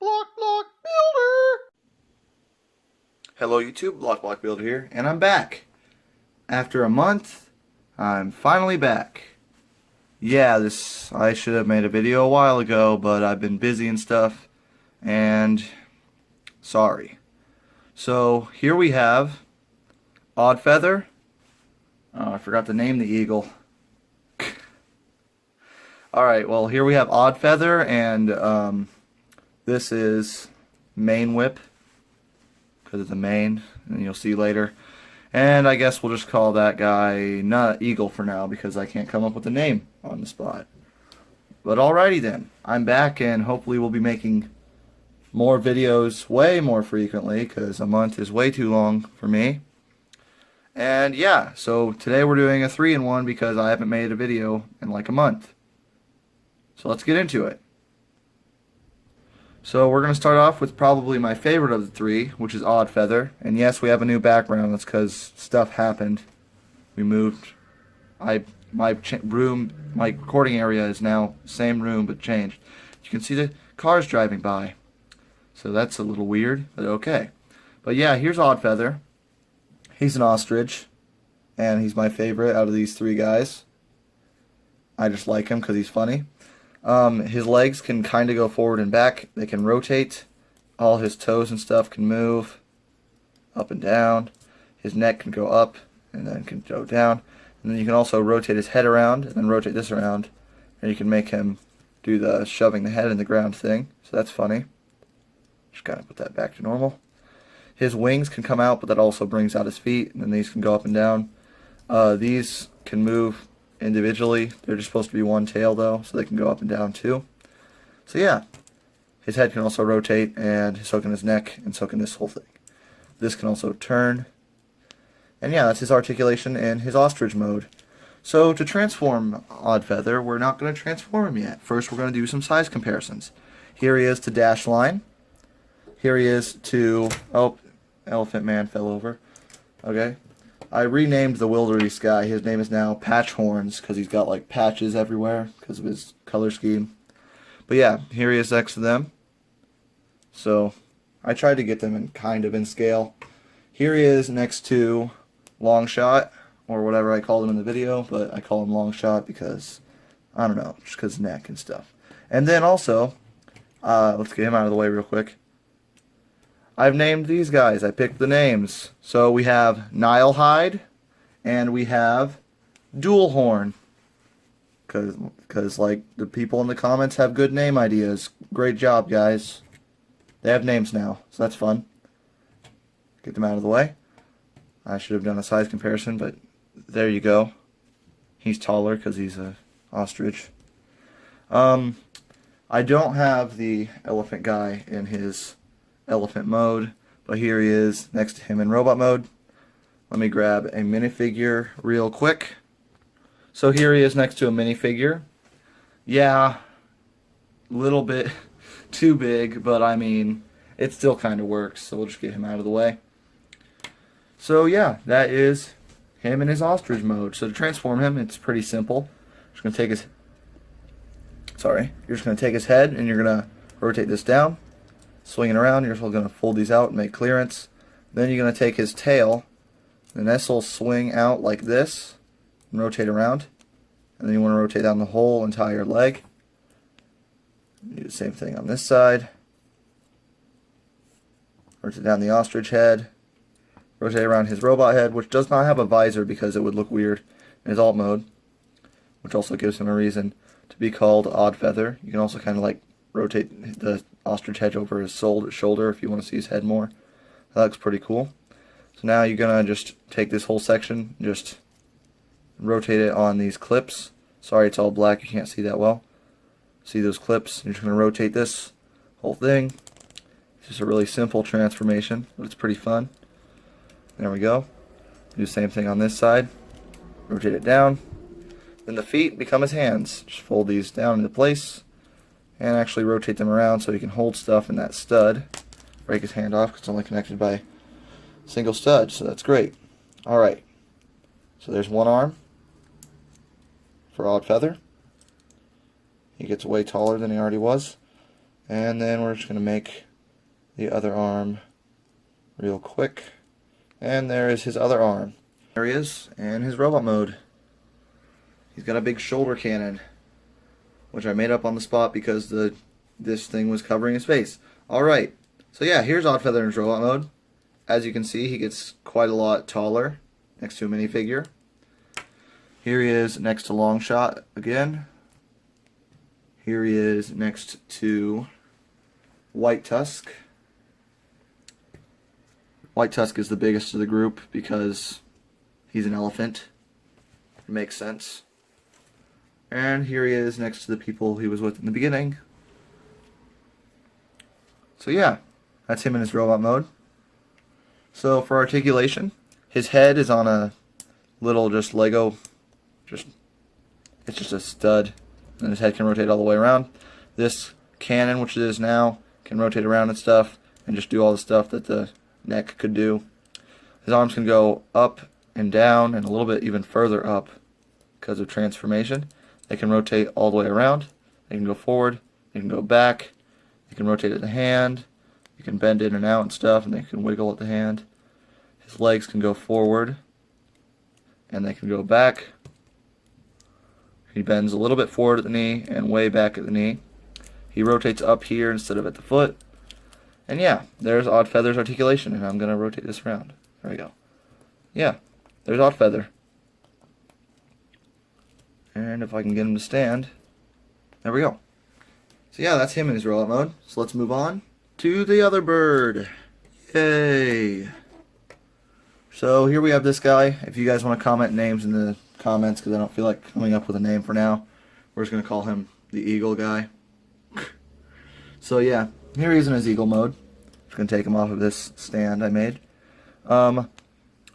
Block Builder! Hello YouTube, Block Builder here, and I'm back. After a month, I'm finally back. Yeah, I should have made a video a while ago, but I've been busy and stuff, and sorry. So here we have Oddfeather. Oh, I forgot to name the eagle. Alright, well here we have Oddfeather, and this is Manewip, because it's a mane, and you'll see later. And I guess we'll just call that guy not Eagle for now, because I can't come up with a name on the spot. But alrighty then, I'm back, and hopefully we'll be making more videos way more frequently, because a month is way too long for me. And yeah, so today we're doing a 3-in-1 because I haven't made a video in like a month. So let's get into it. So we're going to start off with probably my favorite of the three, which is Oddfeather. And yes, we have a new background. That's because stuff happened. We moved. My recording area is now same room but changed. You can see the cars driving by. So that's a little weird, but okay. But yeah, here's Oddfeather. He's an ostrich, and he's my favorite out of these three guys. I just like him because he's funny. His legs can kind of go forward and back. They can rotate. All his toes and stuff can move up and down. His neck can go up and then can go down. And then you can also rotate his head around and then rotate this around. And you can make him do the shoving the head in the ground thing. So that's funny. Just gotta put that back to normal. His wings can come out, but that also brings out his feet. And then these can go up and down. These can move individually. They're just supposed to be one tail though, so they can go up and down too. So yeah, his head can also rotate, and so can his neck, and so can this whole thing. This can also turn. And yeah, that's his articulation and his ostrich mode. So to transform Oddfeather, we're not going to transform him yet. First we're going to do some size comparisons. Here he is to Dashline. Here he is to, oh, Elephant Man fell over. Okay. I renamed the wildebeest guy. His name is now Patchhorns because he's got like patches everywhere because of his color scheme. But yeah, here he is next to them. So I tried to get them in kind of in scale. Here he is next to Longshot, or whatever I called him in the video, but I call him Longshot because, I don't know, just because neck and stuff. And then also, let's get him out of the way real quick. I've named these guys. I picked the names. So we have Nilehide, and we have Dualhorn. Because like, the people in the comments have good name ideas. Great job, guys. They have names now, so that's fun. Get them out of the way. I should have done a size comparison, but there you go. He's taller because he's a ostrich. I don't have the elephant guy in his elephant mode, but here he is next to him in robot mode. Let me grab a minifigure real quick. So here he is next to a minifigure. Yeah, a little bit too big, but I mean, it still kind of works, so we'll just get him out of the way. So yeah, that is him in his ostrich mode. So to transform him, it's pretty simple. You're just going to take his head, and you're going to rotate this down. Swing it around, you're also going to fold these out and make clearance. Then you're going to take his tail, and this will swing out like this, and rotate around. And then you want to rotate down the whole entire leg. Do the same thing on this side. Rotate down the ostrich head. Rotate around his robot head, which does not have a visor because it would look weird in his alt mode, which also gives him a reason to be called Oddfeather. You can also kind of like rotate the ostrich head over his shoulder if you want to see his head more. That looks pretty cool. So now you're going to just take this whole section, just rotate it on these clips. Sorry, it's all black, you can't see that well. See those clips? You're just going to rotate this whole thing. It's just a really simple transformation, but it's pretty fun. There we go. Do the same thing on this side. Rotate it down. Then the feet become his hands. Just fold these down into place and actually rotate them around so he can hold stuff in that stud. Break his hand off because it's only connected by a single stud, so that's great. Alright, so there's one arm for Oddfeather. He gets way taller than he already was. And then we're just going to make the other arm real quick. And there is his other arm. There he is, in his robot mode. He's got a big shoulder cannon, which I made up on the spot because this thing was covering his face. Alright, so yeah, here's Oddfeather in his robot mode. As you can see, he gets quite a lot taller next to a minifigure. Here he is next to Longshot again. Here he is next to White Tusk. White Tusk is the biggest of the group because he's an elephant. It makes sense. And here he is next to the people he was with in the beginning. So yeah, that's him in his robot mode. So for articulation, his head is on a little just Lego, it's just a stud, and his head can rotate all the way around. This cannon, which it is now, can rotate around and stuff, and just do all the stuff that the neck could do. His arms can go up and down, and a little bit even further up because of transformation. They can rotate all the way around. They can go forward. They can go back. They can rotate at the hand. You can bend in and out and stuff, and they can wiggle at the hand. His legs can go forward, and they can go back. He bends a little bit forward at the knee and way back at the knee. He rotates up here instead of at the foot. And yeah, there's Oddfeather's articulation, and I'm going to rotate this around. There we go. Yeah, there's Oddfeather. And if I can get him to stand, there we go. So yeah, that's him in his robot mode. So let's move on to the other bird. Yay! So here we have this guy. If you guys want to comment names in the comments, because I don't feel like coming up with a name for now, we're just going to call him the Eagle guy. So yeah, here he is in his Eagle mode. Just going to take him off of this stand I made.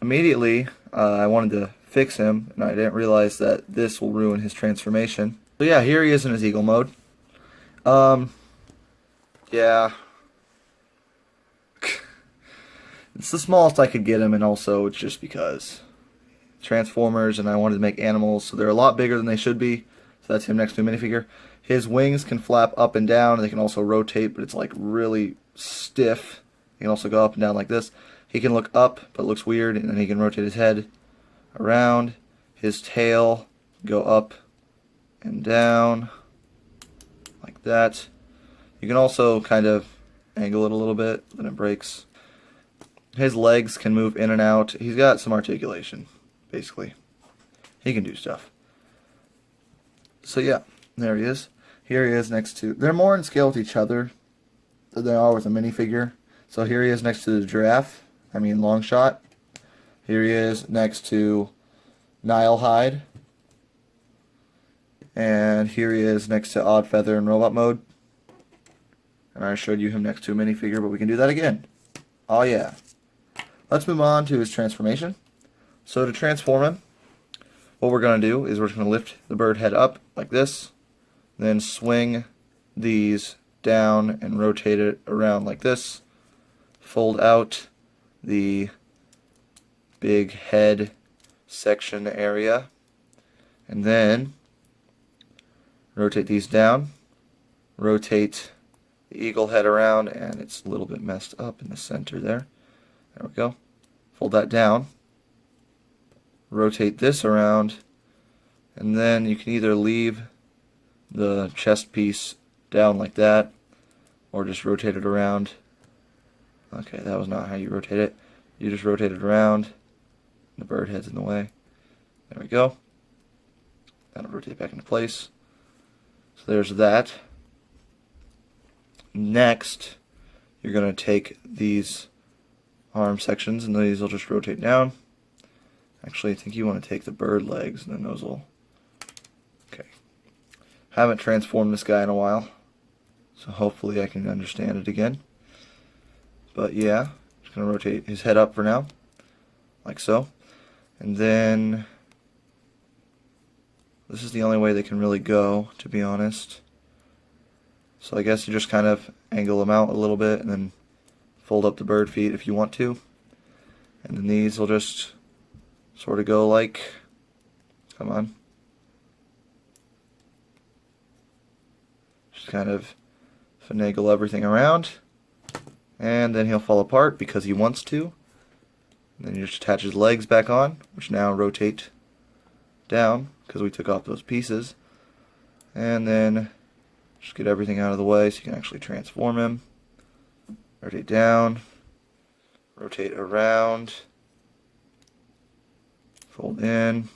Immediately, I wanted to fix him, and I didn't realize that this will ruin his transformation. So yeah, here he is in his Eagle mode. Yeah. It's the smallest I could get him, and also it's just because Transformers, and I wanted to make animals, so they're a lot bigger than they should be. So that's him next to a minifigure. His wings can flap up and down, and they can also rotate, but it's like really stiff. He can also go up and down like this. He can look up, but it looks weird, and then he can rotate his head around. His tail go up and down like that. You can also kind of angle it a little bit, then it breaks. His legs can move in and out. He's got some articulation, basically. He can do stuff. So yeah, there he is. Here he is next to... They're more in scale with each other than they are with a minifigure. So here he is next to the giraffe. Longshot. Here he is next to Nilehide. And here he is next to Oddfeather in robot mode. And I showed you him next to a minifigure, but we can do that again. Oh yeah. Let's move on to his transformation. So to transform him, what we're going to do is we're just going to lift the bird head up like this, then swing these down and rotate it around like this, fold out the big head section area, and then rotate these down, rotate the eagle head around, and it's a little bit messed up in the center there. There we go. Fold that down, rotate this around, and then you can either leave the chest piece down like that, or just rotate it around. Okay, that was not how you rotate it. You just rotate it around, the bird head's in the way. There we go. That'll rotate back into place. So there's that. Next, you're going to take these arm sections, and these will just rotate down. Actually, I think you want to take the bird legs, and then those will... Okay. Haven't transformed this guy in a while, so hopefully I can understand it again. But yeah, just going to rotate his head up for now, like so. And then... This is the only way they can really go, to be honest. So I guess you just kind of angle them out a little bit, and then fold up the bird feet if you want to. And then these will just sort of go like, come on. Just kind of finagle everything around, and then he'll fall apart because he wants to. And then you just attach his legs back on, which now rotate down because we took off those pieces. And then just get everything out of the way so you can actually transform him. Rotate down, rotate around, fold in,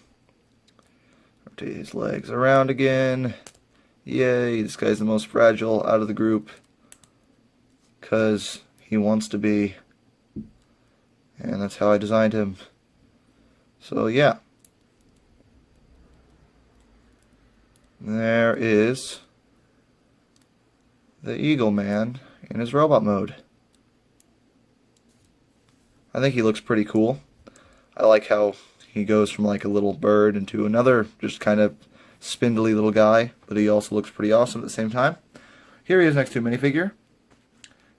rotate his legs around again. Yay, this guy's the most fragile out of the group because he wants to be. And that's how I designed him. So yeah. There is the Eagle Man in his robot mode. I think he looks pretty cool. I like how he goes from like a little bird into another just kind of spindly little guy, but he also looks pretty awesome at the same time. Here he is next to a minifigure.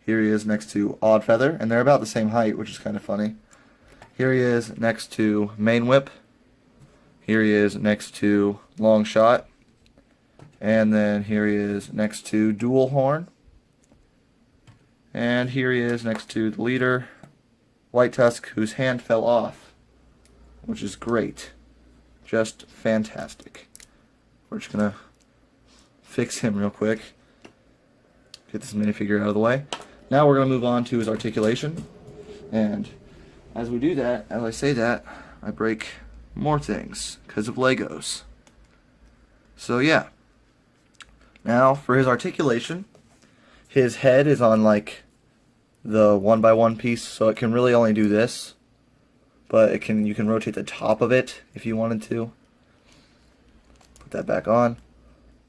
Here he is next to Oddfeather, and they're about the same height, which is kind of funny. Here he is next to Manewip. Here he is next to Longshot. And then here he is next to Dual Horn. And here he is next to the leader, White Tusk, whose hand fell off, which is great. Just fantastic. We're just going to fix him real quick. Get this minifigure out of the way. Now we're going to move on to his articulation. And as we do that, as I say that, I break more things because of Legos. So yeah. Now for his articulation, his head is on like the 1x1 piece, so it can really only do this. But you can rotate the top of it if you wanted to. Put that back on.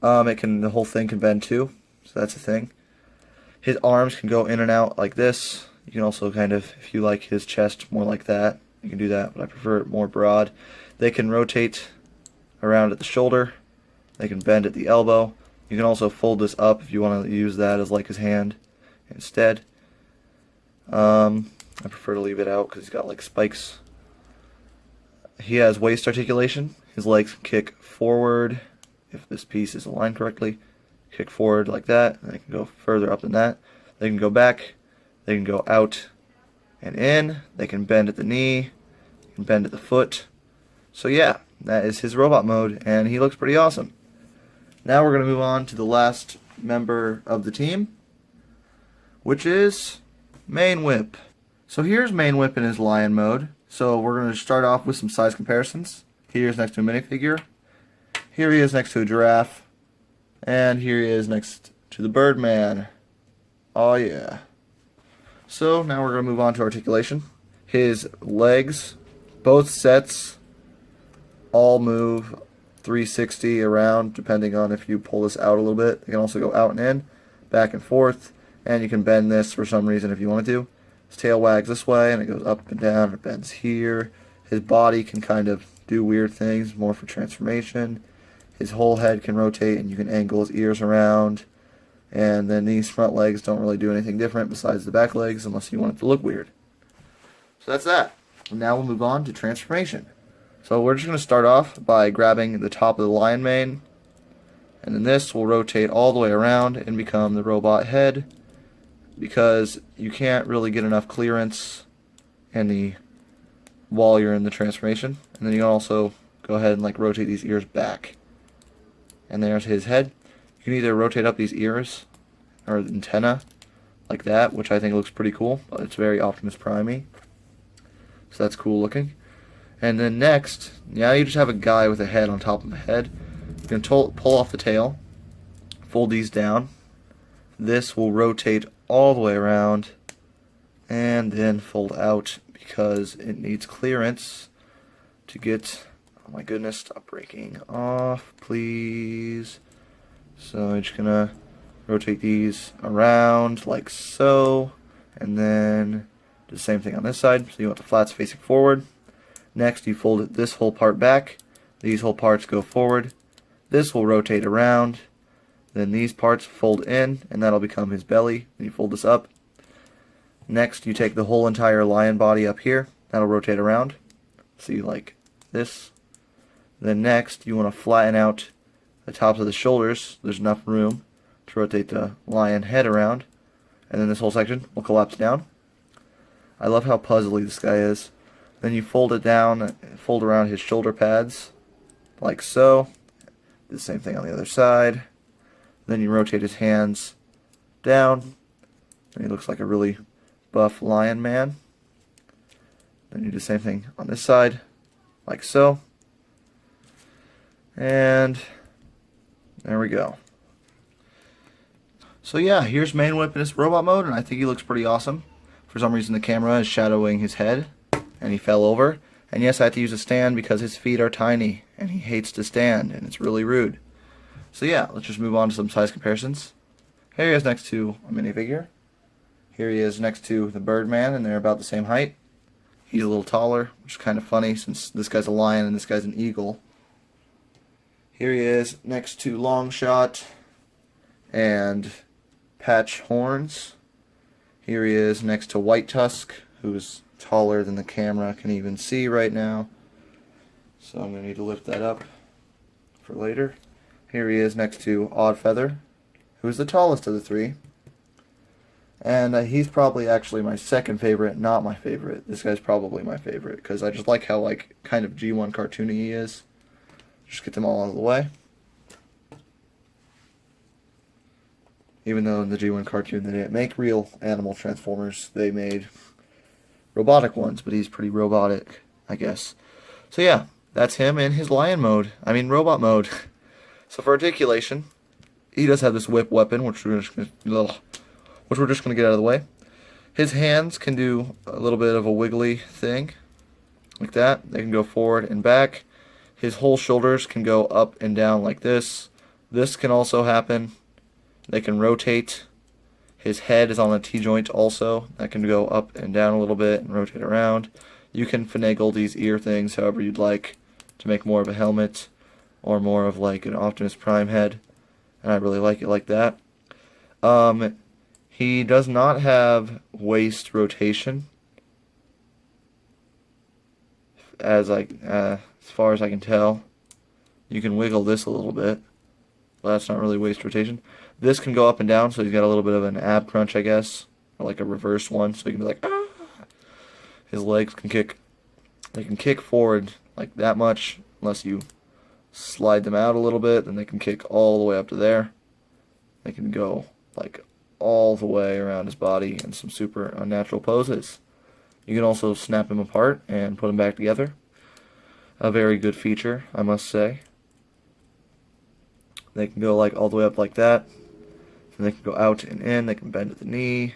The whole thing can bend too, so that's a thing. His arms can go in and out like this. You can also kind of, if you like his chest more like that, you can do that, but I prefer it more broad. They can rotate around at the shoulder. They can bend at the elbow. You can also fold this up if you want to use that as like his hand instead. I prefer to leave it out because he's got like spikes. He has waist articulation. His legs can kick forward if this piece is aligned correctly. Kick forward like that, and they can go further up than that. They can go back, they can go out and in, they can bend at the knee, they can bend at the foot. So yeah, that is his robot mode, and he looks pretty awesome. Now we're going to move on to the last member of the team, which is Manewip. So here's Manewip in his lion mode. So we're going to start off with some size comparisons. Here's next to a minifigure. Here he is next to a giraffe. And here he is next to the Birdman. Oh yeah. So now we're going to move on to articulation. His legs, both sets, all move 360 around depending on if you pull this out a little bit. You can also go out and in, back and forth, and you can bend this for some reason if you wanted to. His tail wags this way and it goes up and down, it bends here. His body can kind of do weird things, more for transformation. His whole head can rotate and you can angle his ears around. And then these front legs don't really do anything different besides the back legs unless you want it to look weird. So that's that. And now we'll move on to transformation. So we're just going to start off by grabbing the top of the lion mane. And then this will rotate all the way around and become the robot head. Because you can't really get enough clearance while you're in the transformation. And then you can also go ahead and like rotate these ears back. And there's his head. You can either rotate up these ears or the antenna like that, which I think looks pretty cool. But it's very Optimus Prime-y. So that's cool looking. And then next, now you just have a guy with a head on top of a head. You can pull off the tail, fold these down. This will rotate all the way around and then fold out because it needs clearance to get, oh my goodness, stop breaking off, please. So I'm just gonna rotate these around like so, and then do the same thing on this side. So you want the flats facing forward. Next you fold this whole part back, these whole parts go forward, this will rotate around, then these parts fold in and that'll become his belly. Then you fold this up. Next you take the whole entire lion body up here, that'll rotate around, see like this. Then next you want to flatten out the tops of the shoulders, there's enough room, to rotate the lion head around, and then this whole section will collapse down. I love how puzzly this guy is. Then you fold it down, fold around his shoulder pads, like so. Do the same thing on the other side. Then you rotate his hands down, and he looks like a really buff lion man. Then you do the same thing on this side, like so. And there we go. So yeah, here's Manewip in his robot mode, and I think he looks pretty awesome. For some reason the camera is shadowing his head, and he fell over. And yes, I have to use a stand because his feet are tiny, and he hates to stand, and it's really rude. So yeah, let's just move on to some size comparisons. Here he is next to a minifigure. Here he is next to the Birdman, and they're about the same height. He's a little taller, which is kind of funny since this guy's a lion and this guy's an eagle. Here he is next to Longshot and Patch Horns. Here he is next to White Tusk, who's taller than the camera can even see right now. So I'm going to need to lift that up for later. Here he is next to Oddfeather, who's the tallest of the three. And he's probably actually my second favorite, not my favorite. This guy's probably my favorite, because I just like how kind of G1 cartoony he is. Just get them all out of the way. Even though in the G1 cartoon they didn't make real animal transformers, they made robotic ones, but he's pretty robotic, I guess. So yeah, that's him in his lion mode. I mean robot mode. So for articulation, he does have this whip weapon, which we're just going to get out of the way. His hands can do a little bit of a wiggly thing, like that. They can go forward and back. His whole shoulders can go up and down like this. This can also happen. They can rotate. His head is on a T-joint also. That can go up and down a little bit and rotate around. You can finagle these ear things however you'd like to make more of a helmet or more of like an Optimus Prime head. And I really like it like that. He does not have waist rotation, as far as I can tell. You can wiggle this a little bit, but that's not really waist rotation. This can go up and down, so he's got a little bit of an ab crunch, I guess, or like a reverse one, so he can be like, ah! His legs can kick. They can kick forward like that much, unless you slide them out a little bit, then they can kick all the way up to there. They can go like all the way around his body in some super unnatural poses. You can also snap him apart and put him back together. A very good feature, I must say. They can go like all the way up like that. And they can go out and in. They can bend at the knee.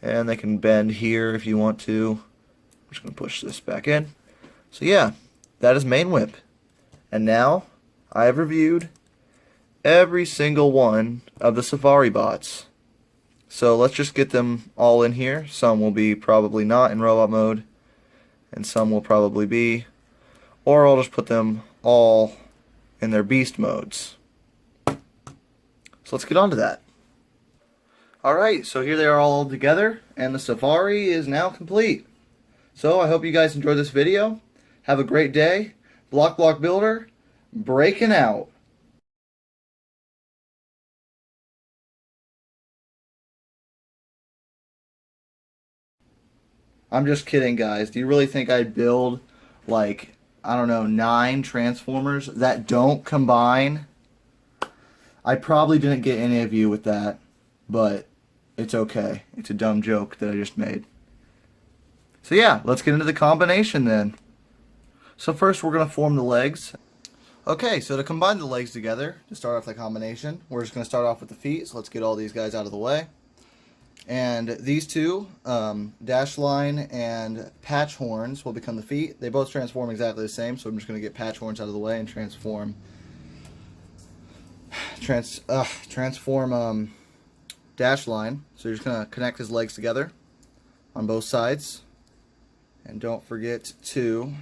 And they can bend here if you want to. I'm just going to push this back in. So yeah, that is Manewip. And now, I have reviewed every single one of the Safari bots. So let's just get them all in here. Some will be probably not in robot mode, and some will probably be. Or I'll just put them all in their beast modes. So let's get on to that. Alright, so here they are all together, and the Safari is now complete. So I hope you guys enjoyed this video. Have a great day. Block Builder, breaking out. I'm just kidding, guys. Do you really think I'd build, like, I don't know, 9 Transformers that don't combine? I probably didn't get any of you with that, but it's okay. It's a dumb joke that I just made. So yeah, let's get into the combination then. So first we're going to form the legs. Okay, so to combine the legs together, to start off the combination, we're just going to start off with the feet. So let's get all these guys out of the way. And these two, Dash Line and Patch Horns, will become the feet. They both transform exactly the same, so I'm just going to get Patch Horns out of the way and transform Dash Line. So you're just going to connect his legs together on both sides. And don't forget to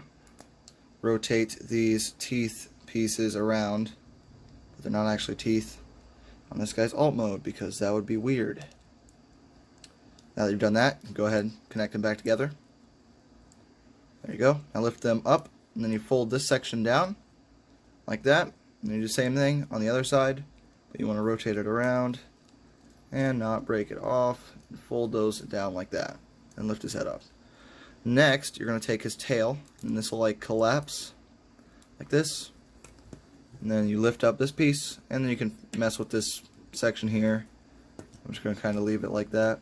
rotate these teeth pieces around, but they're not actually teeth, on this guy's alt mode, because that would be weird. Now that you've done that, go ahead and connect them back together. There you go. Now lift them up, and then you fold this section down, like that. And you do the same thing on the other side, but you want to rotate it around and not break it off. Fold those down like that and lift his head up. Next, you're going to take his tail, and this will like collapse like this. And then you lift up this piece, and then you can mess with this section here. I'm just going to kind of leave it like that.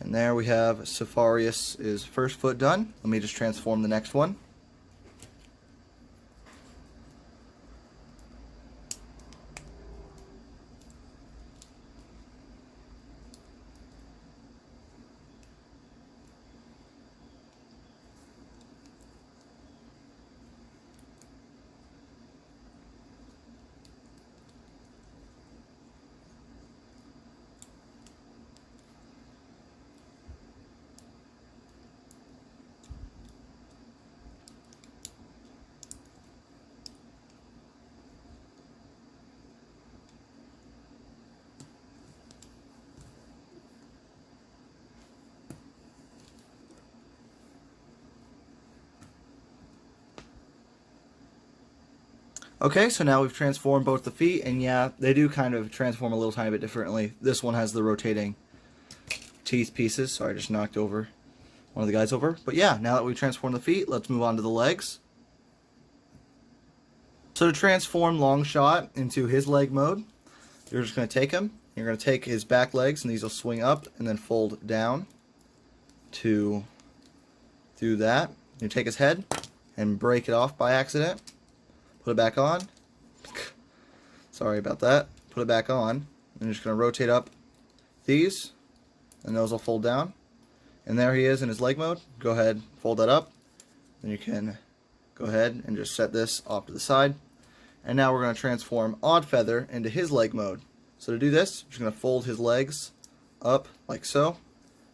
And there we have Safarius' first foot done. Let me just transform the next one. Okay, so now we've transformed both the feet, and yeah, they do kind of transform a little tiny bit differently. This one has the rotating teeth pieces. Sorry, I just knocked over one of the guys over. But yeah, now that we've transformed the feet, let's move on to the legs. So to transform Longshot into his leg mode, you're just going to take him. You're going to take his back legs, and these will swing up and then fold down to do that. You take his head and break it off by accident. Put it back on. Sorry about that. Put it back on. And you're just going to rotate up these, and those will fold down. And there he is in his leg mode. Go ahead, fold that up. Then you can go ahead and just set this off to the side. And now we're going to transform Oddfeather into his leg mode. So to do this, you're just going to fold his legs up like so.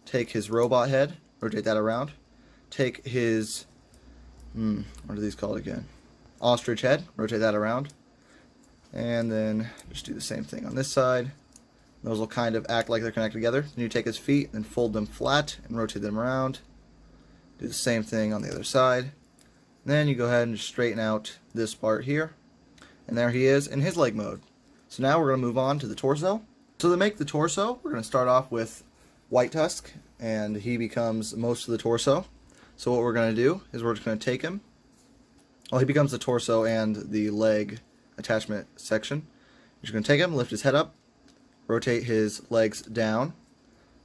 Take his robot head, rotate that around. Take his, what are these called again? Ostrich head, rotate that around, and then just do the same thing on this side. Those will kind of act like they're connected together. Then you take his feet and fold them flat and rotate them around. Do the same thing on the other side. Then you go ahead and just straighten out this part here, and there he is in his leg mode. So now we're going to move on to the torso. So to make the torso, we're going to start off with White Tusk, and he becomes most of the torso. So what we're going to do is we're just going to take him. Well, he becomes the torso and the leg attachment section. You're just going to take him, lift his head up, rotate his legs down,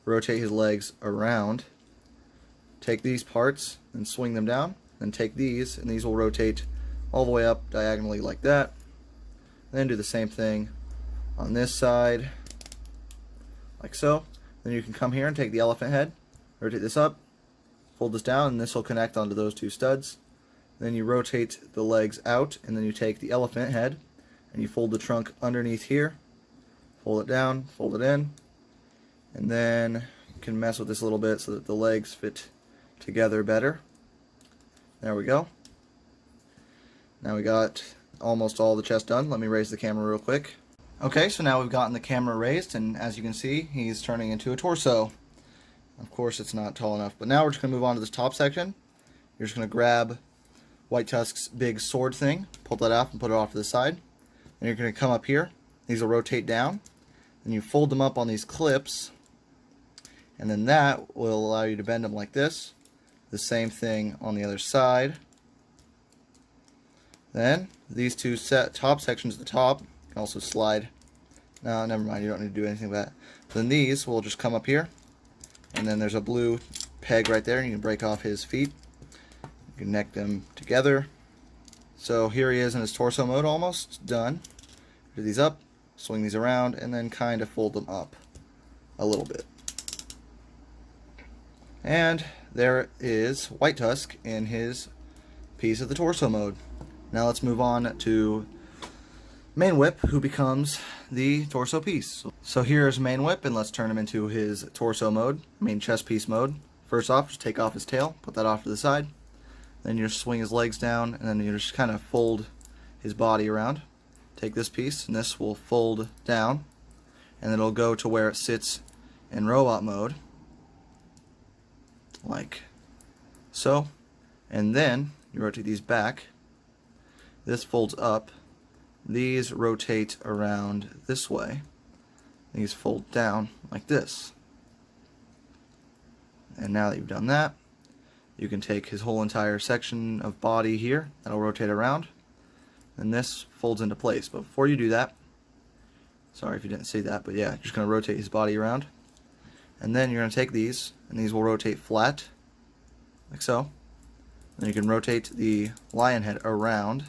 rotate his legs around, take these parts and swing them down, then take these, and these will rotate all the way up diagonally like that. And then do the same thing on this side, like so. Then you can come here and take the elephant head, rotate this up, fold this down, and this will connect onto those two studs. Then you rotate the legs out, and then you take the elephant head, and you fold the trunk underneath here, fold it down, fold it in, and then you can mess with this a little bit so that the legs fit together better. There we go. Now we got almost all the chest done. Let me raise the camera real quick. Okay, so now we've gotten the camera raised, and as you can see, he's turning into a torso. Of course, it's not tall enough, but now we're just going to move on to this top section. You're just going to grab White Tusk's big sword thing, pull that off and put it off to the side. Then you're going to come up here. These will rotate down. Then you fold them up on these clips, and then that will allow you to bend them like this. The same thing on the other side. Then these two top sections at the top can also slide. No, never mind, you don't need to do anything with that. Then these will just come up here, and then there's a blue peg right there, and you can break off his feet. Connect them together. So here he is in his torso mode, almost done. Do these up, swing these around, and then kind of fold them up a little bit. And there is White Tusk in his piece of the torso mode. Now let's move on to Manewip, who becomes the torso piece. So here's Manewip, and let's turn him into his torso mode, chest piece mode. First off, just take off his tail, put that off to the side. Then you just swing his legs down, and then you just kind of fold his body around. Take this piece, and this will fold down, and it'll go to where it sits in robot mode, like so. And then you rotate these back. This folds up. These rotate around this way. these fold down like this. And now that you've done that, you can take his whole entire section of body here, that'll rotate around, and this folds into place. But before you do that, sorry if you didn't see that, but yeah, you're just going to rotate his body around. And then you're going to take these, and these will rotate flat, like so. Then you can rotate the lion head around,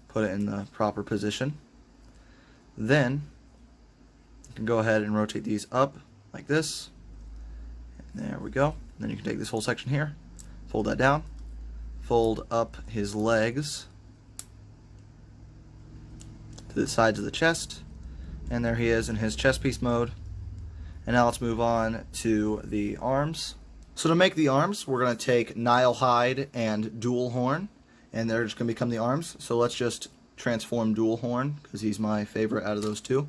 put it in the proper position. Then you can go ahead and rotate these up like this. And there we go. Then you can take this whole section here, fold that down, fold up his legs to the sides of the chest, and there he is in his chest piece mode. And now let's move on to the arms. So to make the arms, we're going to take Nile hide and dual horn, and they're just going to become the arms. So let's just transform dual horn, because he's my favorite out of those two,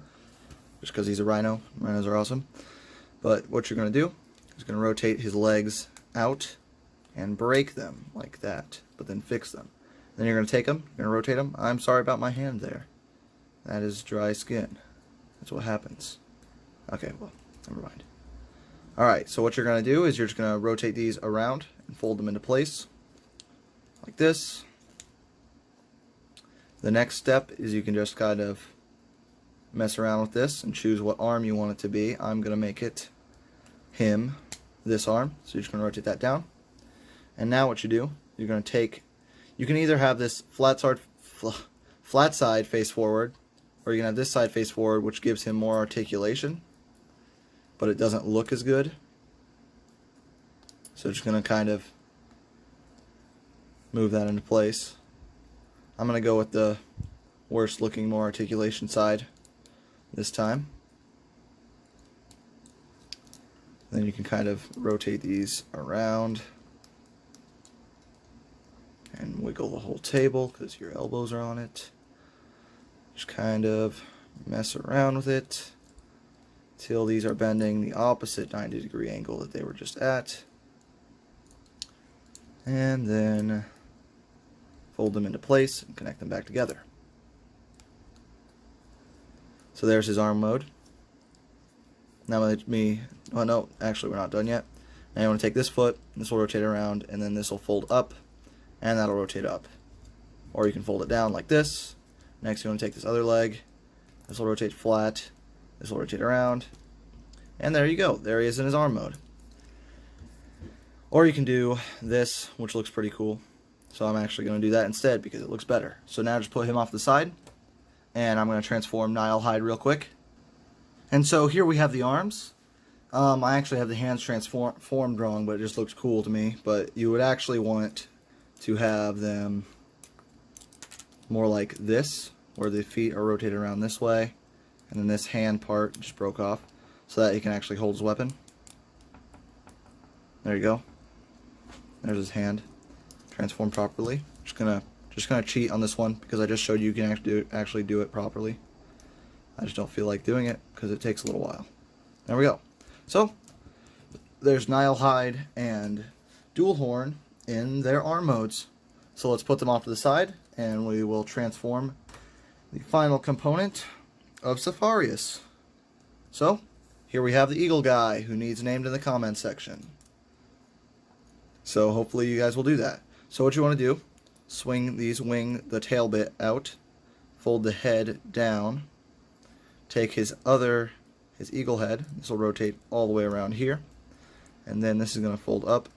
just because he's a rhino. Rhinos are awesome. But what you're going to do is going to rotate his legs out and break them like that, but then fix them. Then you're going to take them, you're going to rotate them. I'm sorry about my hand there. That is dry skin. That's what happens. Okay, well, never mind. Alright, so what you're going to do is you're just going to rotate these around and fold them into place like this. The next step is you can just kind of mess around with this and choose what arm you want it to be. I'm going to make it him, this arm, so you're just going to rotate that down. And now what you do, you're going to take, you can either have this flat side face forward, or you can have this side face forward, which gives him more articulation, but it doesn't look as good. So just going to kind of move that into place. I'm going to go with the worst looking, more articulation side this time. Then you can kind of rotate these around and wiggle the whole table because your elbows are on it. Just kind of mess around with it till these are bending the opposite 90-degree angle that they were just at. And then fold them into place and connect them back together. So there's his arm mode. Now let me, oh no, actually we're not done yet. Now you want to take this foot, this will rotate around, and then this will fold up, and that'll rotate up. Or you can fold it down like this. Next you want to take this other leg, this will rotate flat, this will rotate around, and there you go, there he is in his arm mode. Or you can do this, which looks pretty cool. So I'm actually going to do that instead because it looks better. So now just put him off the side, and I'm going to transform Nile hide real quick. And so here we have the arms. I actually have the hands transformed wrong, but it just looks cool to me. But you would actually want to have them more like this, where the feet are rotated around this way, and then this hand part just broke off, so that he can actually hold his weapon. There you go. There's his hand transformed properly. Just gonna cheat on this one because I just showed you can actually do it properly. I just don't feel like doing it because it takes a little while. There we go. So there's Nile hide and dual horn in their arm modes. So let's put them off to the side and we will transform the final component of Safarius. So here we have the eagle guy who needs named in the comments section. So hopefully you guys will do that. So what you want to do, swing the tail bit out, fold the head down, take his eagle head, this will rotate all the way around here, and then this is going to fold up,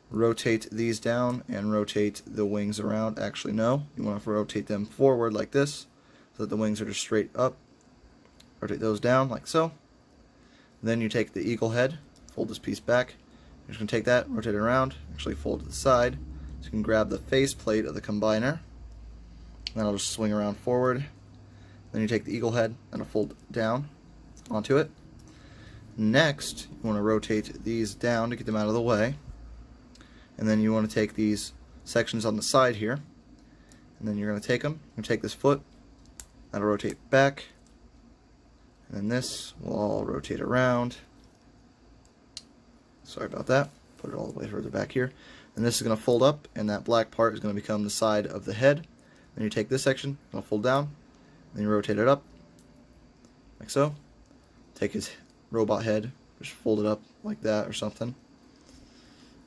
rotate these down, and rotate the wings around. Actually no, you want to rotate them forward like this, so that the wings are just straight up, rotate those down like so. Then you take the eagle head, fold this piece back, you're just going to take that, rotate it around, actually fold to the side, so you can grab the face plate of the combiner, and then I'll just swing around forward. Then you take the eagle head and fold down onto it. Next, you want to rotate these down to get them out of the way. And then you want to take these sections on the side here. And then you're going to take them. You take this foot. That'll rotate back. And then this will all rotate around. Sorry about that. Put it all the way further back here. And this is going to fold up, and that black part is going to become the side of the head. Then you take this section, it'll fold down. Then you rotate it up, like so. take his robot head, just fold it up like that or something.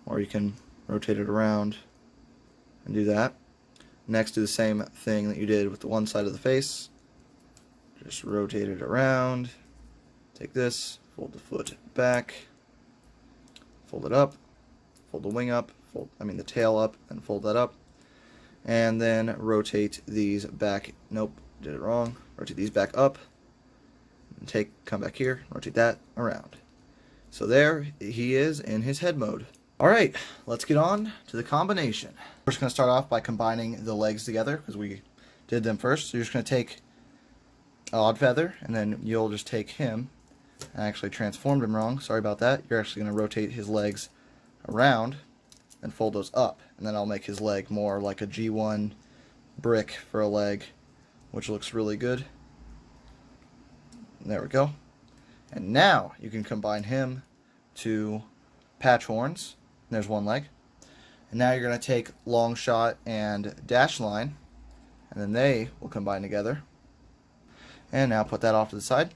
Or you can rotate it around and do that. Next, do the same thing that you did with the one side of the face. Just rotate it around. Take this, fold the foot back, fold it up, fold the wing up, the tail up, and fold that up. And then rotate these back. Nope, did it wrong. Rotate these back up. And come back here, rotate that around. So there he is in his head mode. Alright, let's get on to the combination. We're just going to start off by combining the legs together because we did them first. So you're just going to take Oddfeather, and then you'll just take him. I actually transformed him wrong, sorry about that. You're actually going to rotate his legs around and fold those up. And then I'll make his leg more like a G1 brick for a leg, which looks really good. There we go. And now you can combine him to patch horns. There's one leg. And now you're going to take long shot and dash line, and then they will combine together. And now put that off to the side.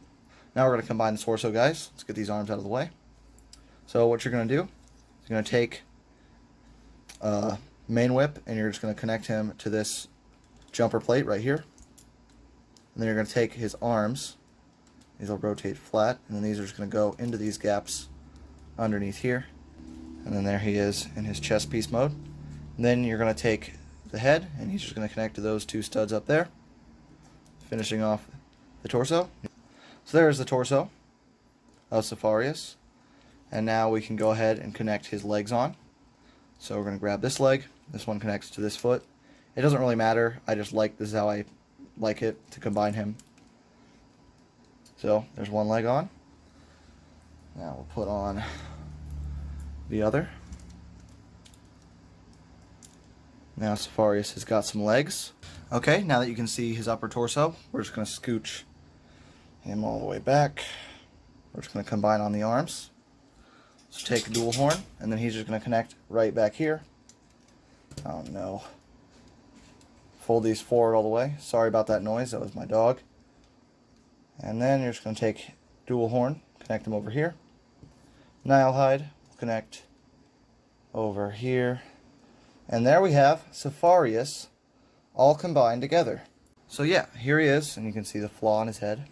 Now we're going to combine the torso, guys. Let's get these arms out of the way. So what you're going to do is you're going to take Manewip, and you're just going to connect him to this jumper plate right here. And then you're going to take his arms. These will rotate flat, and then these are just going to go into these gaps underneath here. And then there he is in his chest piece mode. And then you're going to take the head, and he's just going to connect to those two studs up there, finishing off the torso. So there's the torso of Safarius. And now we can go ahead and connect his legs on. So we're going to grab this leg. This one connects to this foot. It doesn't really matter. This is how I like it to combine him. So there's one leg on. Now we'll put on the other. Now Safarius has got some legs. Okay, now that you can see his upper torso, we're just going to scooch him all the way back. We're just going to combine on the arms. So take a dual horn, and then he's just going to connect right back here. Oh no. Fold these forward all the way. Sorry about that noise, that was my dog. And then you're just going to take dual horn, connect them over here. Nilehide, connect over here. And there we have Safarius all combined together. So yeah, here he is, and you can see the flaw in his head.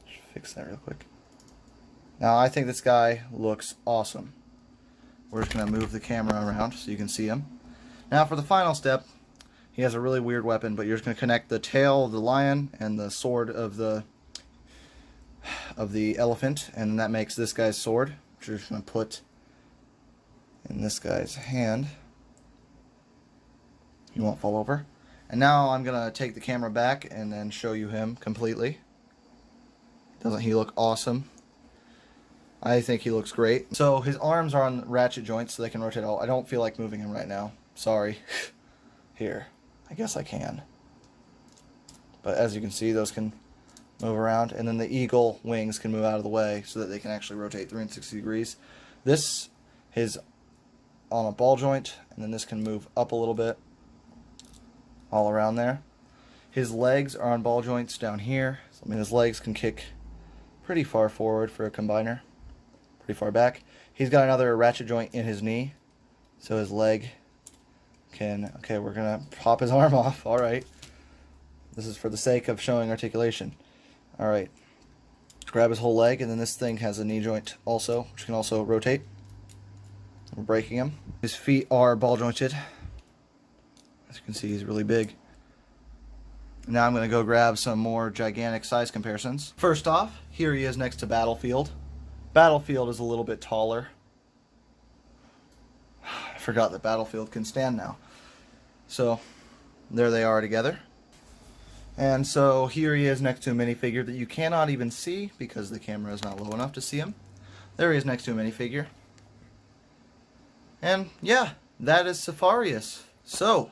Just fix that real quick. Now I think this guy looks awesome. We're just going to move the camera around so you can see him. Now for the final step, he has a really weird weapon, but you're just going to connect the tail of the lion and the sword of the elephant, and that makes this guy's sword, which you're just going to put in this guy's hand. He won't fall over. And now I'm going to take the camera back and then show you him completely. Doesn't he look awesome? I think he looks great. So his arms are on ratchet joints so they can rotate all. I don't feel like moving him right now. Sorry. Here. I guess I can. But as you can see, those can move around. And then the eagle wings can move out of the way so that they can actually rotate 360 degrees. This is on a ball joint, and then this can move up a little bit all around there. His legs are on ball joints down here. So, his legs can kick pretty far forward for a combiner. Pretty far back. He's got another ratchet joint in his knee. So his leg can... Okay, we're going to pop his arm off. Alright. This is for the sake of showing articulation. Alright. Grab his whole leg, and then this thing has a knee joint also, which can also rotate. We're breaking him. His feet are ball jointed. As you can see, he's really big. Now I'm going to go grab some more gigantic size comparisons. First off, here he is next to Battlefield. Battlefield is a little bit taller. I forgot that Battlefield can stand now. So, there they are together. And so here he is next to a minifigure that you cannot even see because the camera is not low enough to see him. There he is next to a minifigure. And yeah, that is Safarius. So,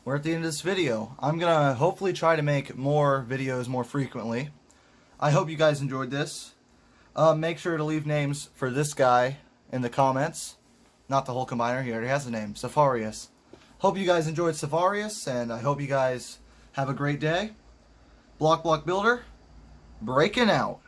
we're at the end of this video. I'm going to hopefully try to make more videos more frequently. I hope you guys enjoyed this. Make sure to leave names for this guy in the comments. Not the whole combiner, he already has a name, Safarius. Hope you guys enjoyed Safarius, and I hope you guys have a great day. Block Builder, breaking out.